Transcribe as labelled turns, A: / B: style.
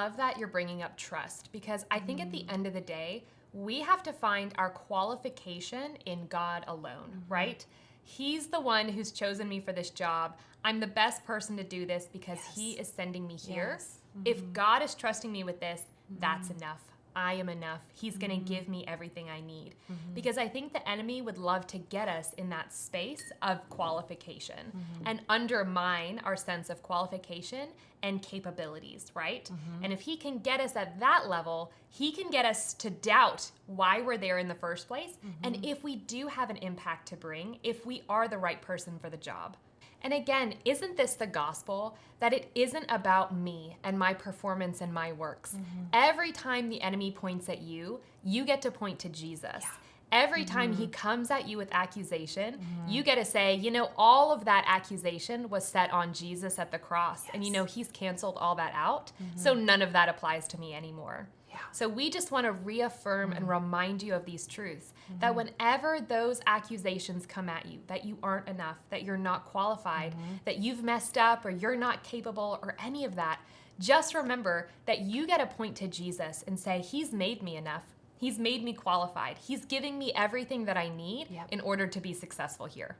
A: love that you're bringing up trust, because I think at the end of the day, we have to find our qualification in God alone, right? He's the one who's chosen me for this job. I'm the best person to do this because he is sending me here. If God is trusting me with this, that's enough. I am enough. He's going to give me everything I need. Because I think the enemy would love to get us in that space of qualification and undermine our sense of qualification and capabilities, right? And if he can get us at that level, he can get us to doubt why we're there in the first place, and if we do have an impact to bring, if we are the right person for the job. And again, isn't this the gospel? That it isn't about me and my performance and my works. Every time the enemy points at you, you get to point to Jesus. Every time he comes at you with accusation, you get to say, you know, all of that accusation was set on Jesus at the cross. And you know, he's canceled all that out. So none of that applies to me anymore. So we just want to reaffirm and remind you of these truths, that whenever those accusations come at you, that you aren't enough, that you're not qualified, that you've messed up or you're not capable or any of that, just remember that you get to point to Jesus and say, he's made me enough. He's made me qualified. He's giving me everything that I need in order to be successful here.